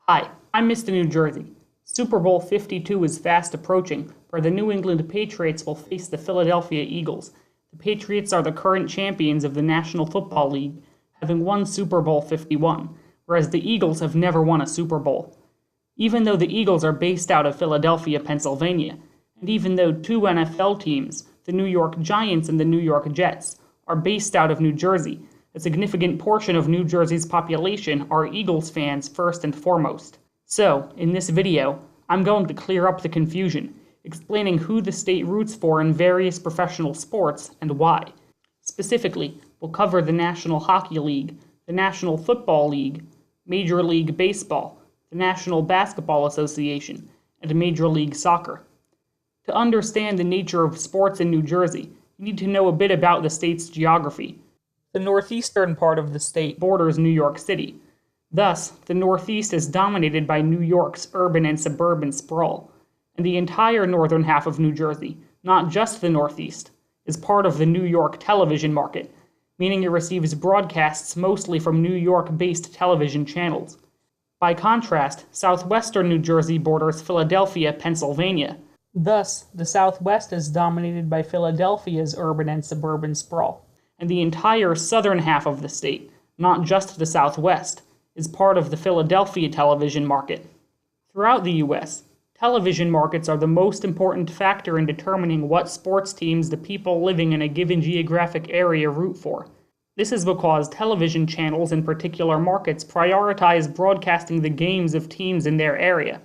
Hi, I'm Mr. New Jersey. Super Bowl 52 is fast approaching, where the New England Patriots will face the Philadelphia Eagles. The Patriots are the current champions of the National Football League, having won Super Bowl 51, whereas the Eagles have never won a Super Bowl. Even though the Eagles are based out of Philadelphia, Pennsylvania, and even though two NFL teams, the New York Giants and the New York Jets, are based out of New Jersey, a significant portion of New Jersey's population are Eagles fans first and foremost. So, in this video, I'm going to clear up the confusion, explaining who the state roots for in various professional sports and why. Specifically, we'll cover the National Hockey League, the National Football League, Major League Baseball, the National Basketball Association, and Major League Soccer. To understand the nature of sports in New Jersey, you need to know a bit about the state's geography. The northeastern part of the state borders New York City. Thus, the Northeast is dominated by New York's urban and suburban sprawl, and the entire northern half of New Jersey, not just the Northeast, is part of the New York television market, meaning it receives broadcasts mostly from New York-based television channels. By contrast, southwestern New Jersey borders Philadelphia, Pennsylvania. Thus, the Southwest is dominated by Philadelphia's urban and suburban sprawl, and the entire southern half of the state, not just the Southwest, is part of the Philadelphia television market. Throughout the U.S., television markets are the most important factor in determining what sports teams the people living in a given geographic area root for. This is because television channels in particular markets prioritize broadcasting the games of teams in their area,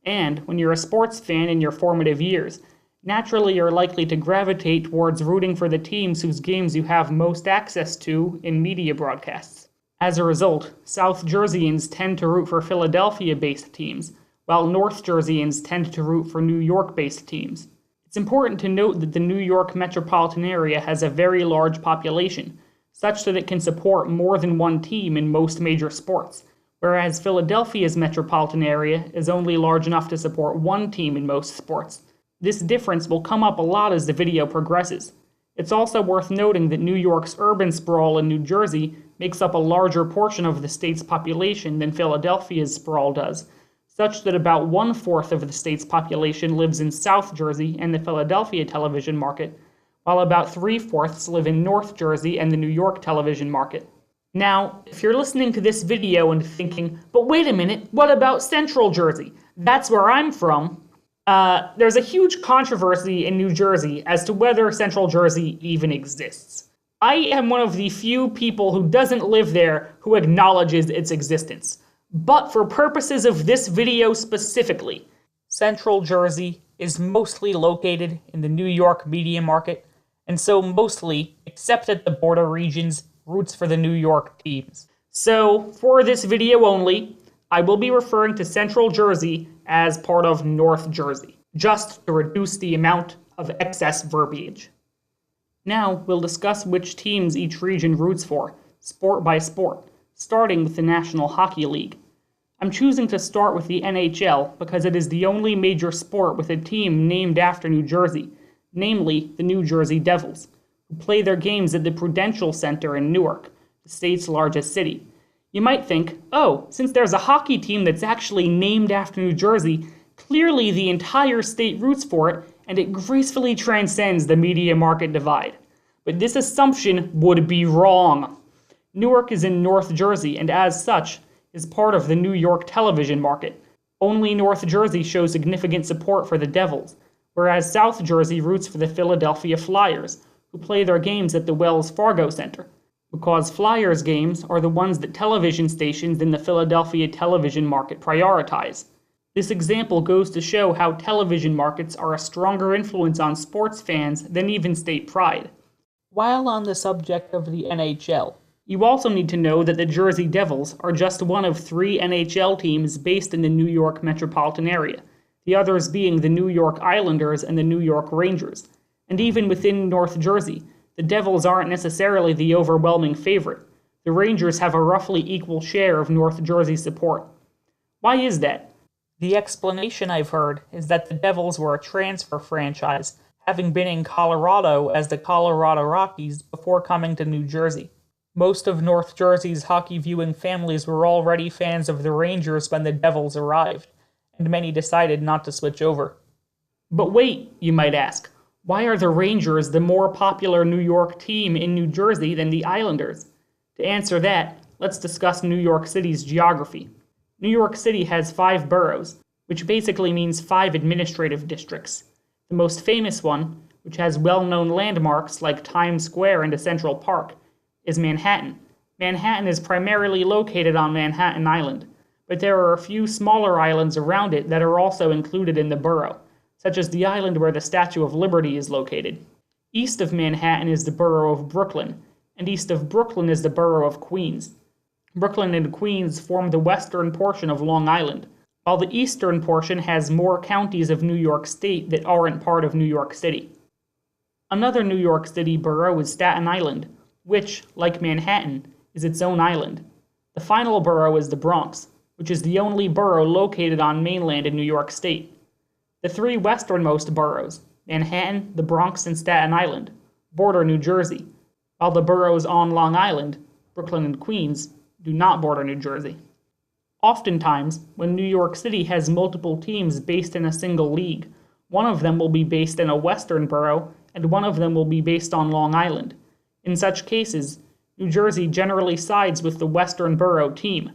and when you're a sports fan in your formative years, naturally you're likely to gravitate towards rooting for the teams whose games you have most access to in media broadcasts. As a result, South Jerseyans tend to root for Philadelphia-based teams, while North Jerseyans tend to root for New York-based teams. It's important to note that the New York metropolitan area has a very large population, such that it can support more than one team in most major sports, whereas Philadelphia's metropolitan area is only large enough to support one team in most sports. This difference will come up a lot as the video progresses. It's also worth noting that New York's urban sprawl in New Jersey makes up a larger portion of the state's population than Philadelphia's sprawl does, such that about 1/4 of the state's population lives in South Jersey and the Philadelphia television market, while about 3/4 live in North Jersey and the New York television market. Now, if you're listening to this video and thinking, but wait a minute, what about Central Jersey? That's where I'm from. There's a huge controversy in New Jersey as to whether Central Jersey even exists. I am one of the few people who doesn't live there who acknowledges its existence. But for purposes of this video specifically, Central Jersey is mostly located in the New York media market, and so mostly, except at the border regions, roots for the New York teams. So, for this video only, I will be referring to Central Jersey as part of North Jersey, just to reduce the amount of excess verbiage. Now, we'll discuss which teams each region roots for, sport by sport, starting with the National Hockey League. I'm choosing to start with the NHL because it is the only major sport with a team named after New Jersey, namely the New Jersey Devils, who play their games at the Prudential Center in Newark, the state's largest city. You might think, oh, since there's a hockey team that's actually named after New Jersey, clearly the entire state roots for it, and it gracefully transcends the media market divide. But this assumption would be wrong. Newark is in North Jersey, and as such, is part of the New York television market. Only North Jersey shows significant support for the Devils, whereas South Jersey roots for the Philadelphia Flyers, who play their games at the Wells Fargo Center, because Flyers games are the ones that television stations in the Philadelphia television market prioritize. This example goes to show how television markets are a stronger influence on sports fans than even state pride. While on the subject of the NHL, you also need to know that the Jersey Devils are just one of 3 NHL teams based in the New York metropolitan area, the others being the New York Islanders and the New York Rangers. And even within North Jersey, the Devils aren't necessarily the overwhelming favorite. The Rangers have a roughly equal share of North Jersey support. Why is that? The explanation I've heard is that the Devils were a transfer franchise, having been in Colorado as the Colorado Rockies before coming to New Jersey. Most of North Jersey's hockey-viewing families were already fans of the Rangers when the Devils arrived, and many decided not to switch over. But wait, you might ask, why are the Rangers the more popular New York team in New Jersey than the Islanders? To answer that, let's discuss New York City's geography. New York City has 5 boroughs, which basically means 5 administrative districts. The most famous one, which has well-known landmarks like Times Square and Central Park, is Manhattan. Manhattan is primarily located on Manhattan Island, but there are a few smaller islands around it that are also included in the borough, such as the island where the Statue of Liberty is located. East of Manhattan is the borough of Brooklyn, and east of Brooklyn is the borough of Queens. Brooklyn and Queens form the western portion of Long Island, while the eastern portion has more counties of New York State that aren't part of New York City. Another New York City borough is Staten Island, which, like Manhattan, is its own island. The final borough is the Bronx, which is the only borough located on mainland in New York State. The 3 westernmost boroughs, Manhattan, the Bronx, and Staten Island, border New Jersey, while the boroughs on Long Island, Brooklyn and Queens, do not border New Jersey. Oftentimes, when New York City has multiple teams based in a single league, one of them will be based in a western borough and one of them will be based on Long Island. In such cases, New Jersey generally sides with the western borough team.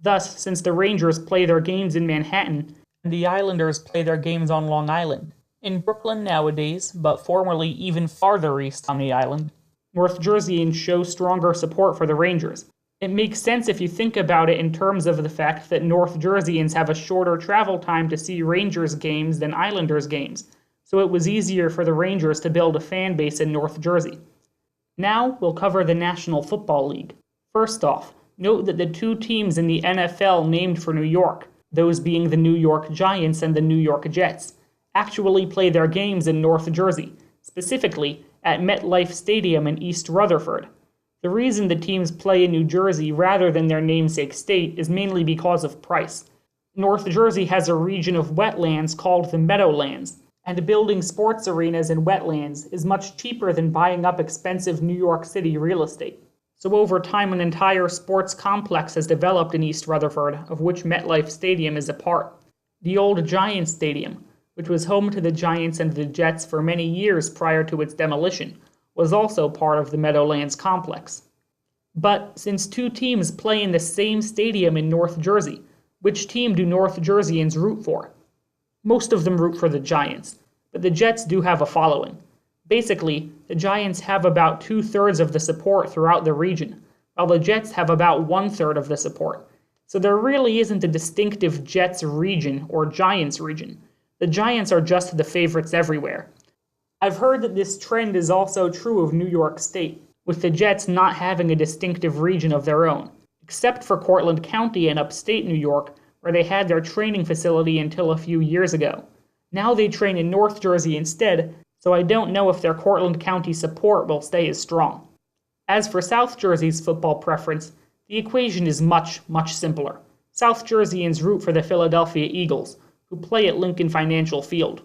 Thus, since the Rangers play their games in Manhattan, and the Islanders play their games on Long Island, in Brooklyn nowadays, but formerly even farther east on the island, North Jerseyans show stronger support for the Rangers. It makes sense if you think about it in terms of the fact that North Jerseyans have a shorter travel time to see Rangers games than Islanders games, so it was easier for the Rangers to build a fan base in North Jersey. Now we'll cover the National Football League. First off, note that the 2 teams in the NFL named for New York, those being the New York Giants and the New York Jets, actually play their games in North Jersey, specifically at MetLife Stadium in East Rutherford. The reason the teams play in New Jersey rather than their namesake state is mainly because of price. North Jersey has a region of wetlands called the Meadowlands, and building sports arenas in wetlands is much cheaper than buying up expensive New York City real estate. So over time, an entire sports complex has developed in East Rutherford, of which MetLife Stadium is a part. The old Giants Stadium, which was home to the Giants and the Jets for many years prior to its demolition, was also part of the Meadowlands complex. But since 2 teams play in the same stadium in North Jersey, which team do North Jerseyans root for? Most of them root for the Giants, but the Jets do have a following. Basically, the Giants have about 2/3 of the support throughout the region, while the Jets have about 1/3 of the support. So there really isn't a distinctive Jets region or Giants region. The Giants are just the favorites everywhere. I've heard that this trend is also true of New York State, with the Jets not having a distinctive region of their own, except for Cortland County in upstate New York, where they had their training facility until a few years ago. Now they train in North Jersey instead, so I don't know if their Cortland County support will stay as strong. As for South Jersey's football preference, the equation is much, much simpler. South Jerseyans root for the Philadelphia Eagles, who play at Lincoln Financial Field.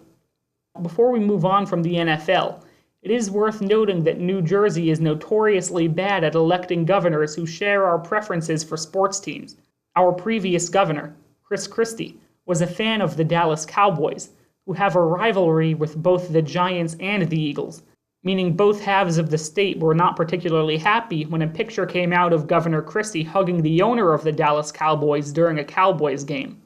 Before we move on from the NFL, it is worth noting that New Jersey is notoriously bad at electing governors who share our preferences for sports teams. Our previous governor, Chris Christie, was a fan of the Dallas Cowboys, who have a rivalry with both the Giants and the Eagles, meaning both halves of the state were not particularly happy when a picture came out of Governor Christie hugging the owner of the Dallas Cowboys during a Cowboys game.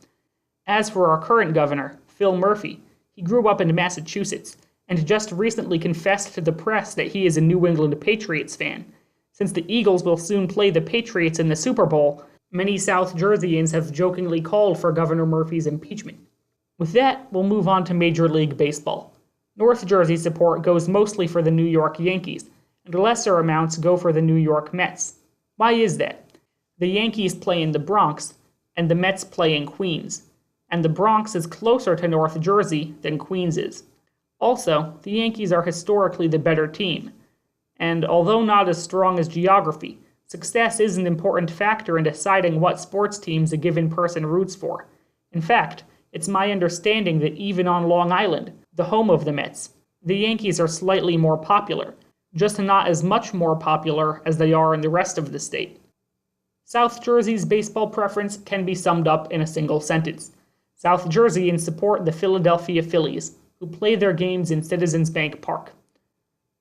As for our current governor, Phil Murphy, he grew up in Massachusetts, and just recently confessed to the press that he is a New England Patriots fan. Since the Eagles will soon play the Patriots in the Super Bowl, many South Jerseyans have jokingly called for Governor Murphy's impeachment. With that, we'll move on to Major League Baseball. North Jersey support goes mostly for the New York Yankees, and lesser amounts go for the New York Mets. Why is that? The Yankees play in the Bronx, and the Mets play in Queens, and the Bronx is closer to North Jersey than Queens is. Also, the Yankees are historically the better team, and although not as strong as geography, success is an important factor in deciding what sports teams a given person roots for. In fact, it's my understanding that even on Long Island, the home of the Mets, the Yankees are slightly more popular. just not as much more popular as they are in the rest of the state. South Jersey's baseball preference can be summed up in a single sentence. South Jerseyans support the Philadelphia Phillies, who play their games in Citizens Bank Park.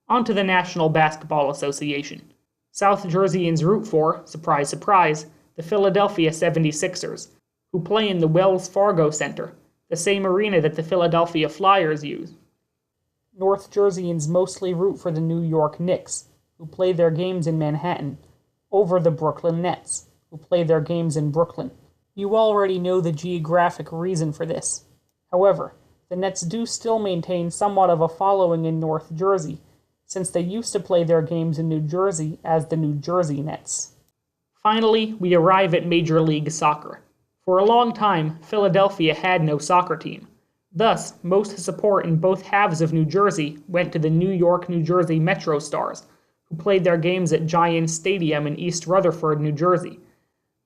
On to the National Basketball Association. South Jerseyans root for, surprise surprise, the Philadelphia 76ers, who play in the Wells Fargo Center, the same arena that the Philadelphia Flyers use. North Jerseyans mostly root for the New York Knicks, who play their games in Manhattan, over the Brooklyn Nets, who play their games in Brooklyn. You already know the geographic reason for this. However, the Nets do still maintain somewhat of a following in North Jersey, since they used to play their games in New Jersey as the New Jersey Nets. Finally, we arrive at Major League Soccer. For a long time, Philadelphia had no soccer team. Thus, most support in both halves of New Jersey went to the New York, New Jersey Metro Stars, who played their games at Giants Stadium in East Rutherford, New Jersey.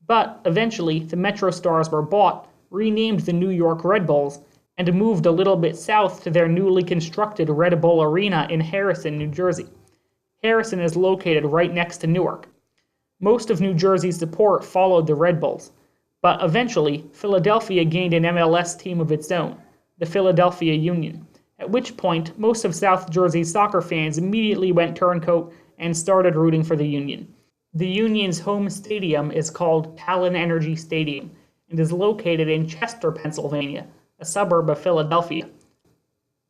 But eventually, the Metro Stars were bought, renamed the New York Red Bulls, and moved a little bit south to their newly constructed Red Bull Arena in Harrison, New Jersey. Harrison is located right next to Newark. Most of New Jersey's support followed the Red Bulls, but eventually, Philadelphia gained an MLS team of its own, the Philadelphia Union, at which point most of South Jersey's soccer fans immediately went turncoat and started rooting for the Union. The Union's home stadium is called Talon Energy Stadium and is located in Chester, Pennsylvania, a suburb of Philadelphia.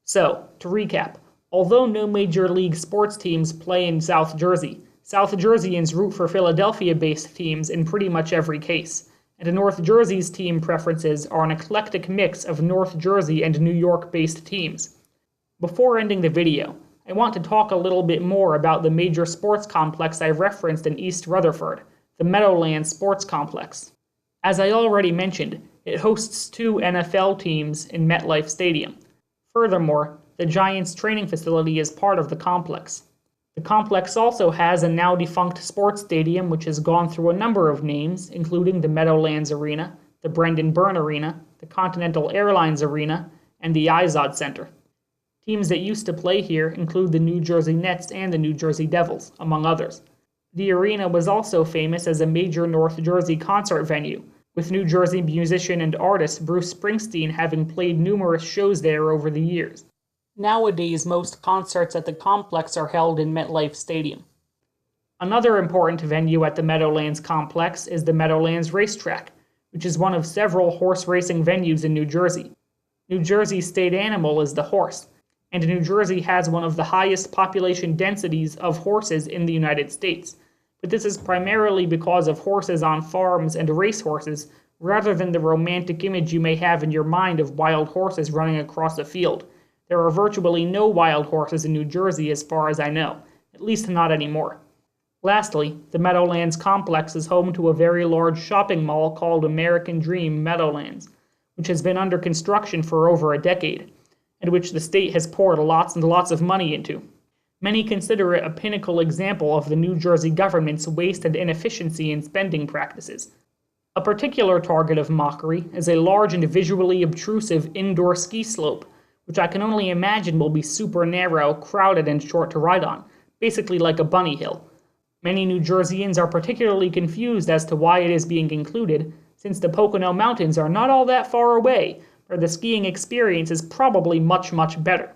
So, to recap, although no major league sports teams play in South Jersey, South Jerseyans root for Philadelphia-based teams in pretty much every case, and North Jersey's team preferences are an eclectic mix of North Jersey and New York-based teams. Before ending the video, I want to talk a little bit more about the major sports complex I referenced in East Rutherford, the Meadowlands Sports Complex. As I already mentioned, it hosts 2 NFL teams in MetLife Stadium. Furthermore, the Giants training facility is part of the complex. The complex also has a now-defunct sports stadium which has gone through a number of names, including the Meadowlands Arena, the Brendan Byrne Arena, the Continental Airlines Arena, and the Izod Center. Teams that used to play here include the New Jersey Nets and the New Jersey Devils, among others. The arena was also famous as a major North Jersey concert venue, with New Jersey musician and artist Bruce Springsteen having played numerous shows there over the years. Nowadays, most concerts at the complex are held in MetLife Stadium. Another important venue at the Meadowlands complex is the Meadowlands Racetrack, which is one of several horse racing venues in New Jersey. New Jersey's state animal is the horse, and New Jersey has one of the highest population densities of horses in the United States, but this is primarily because of horses on farms and racehorses, rather than the romantic image you may have in your mind of wild horses running across a field. There are virtually no wild horses in New Jersey as far as I know, at least not anymore. Lastly, the Meadowlands complex is home to a very large shopping mall called American Dream Meadowlands, which has been under construction for over a decade, and which the state has poured lots and lots of money into. Many consider it a pinnacle example of the New Jersey government's waste and inefficiency in spending practices. A particular target of mockery is a large and visually obtrusive indoor ski slope, which I can only imagine will be super narrow, crowded, and short to ride on, basically like a bunny hill. Many New Jerseyans are particularly confused as to why it is being included, since the Pocono Mountains are not all that far away, where the skiing experience is probably much, much better.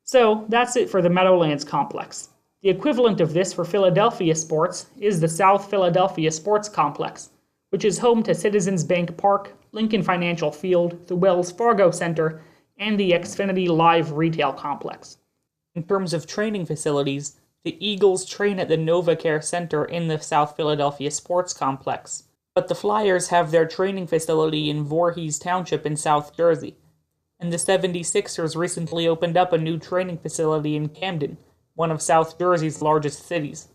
So, that's it for the Meadowlands complex. The equivalent of this for Philadelphia sports is the South Philadelphia Sports Complex, which is home to Citizens Bank Park, Lincoln Financial Field, the Wells Fargo Center, and the Xfinity Live Retail Complex. In terms of training facilities, the Eagles train at the NovaCare Center in the South Philadelphia Sports Complex, but the Flyers have their training facility in Voorhees Township in South Jersey, and the 76ers recently opened up a new training facility in Camden, one of South Jersey's largest cities.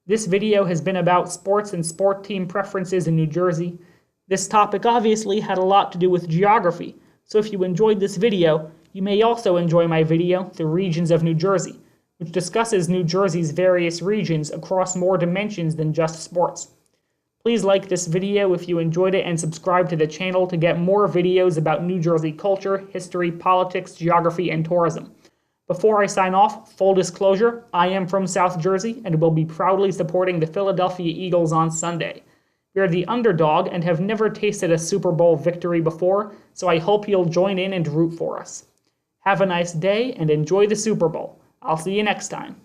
This video has been about sports and sport team preferences in New Jersey. This topic obviously had a lot to do with geography, so if you enjoyed this video, you may also enjoy my video, The Regions of New Jersey, which discusses New Jersey's various regions across more dimensions than just sports. Please like this video if you enjoyed it and subscribe to the channel to get more videos about New Jersey culture, history, politics, geography, and tourism. Before I sign off, full disclosure, I am from South Jersey and will be proudly supporting the Philadelphia Eagles on Sunday. We are the underdog and have never tasted a Super Bowl victory before, so I hope you'll join in and root for us. Have a nice day and enjoy the Super Bowl. I'll see you next time.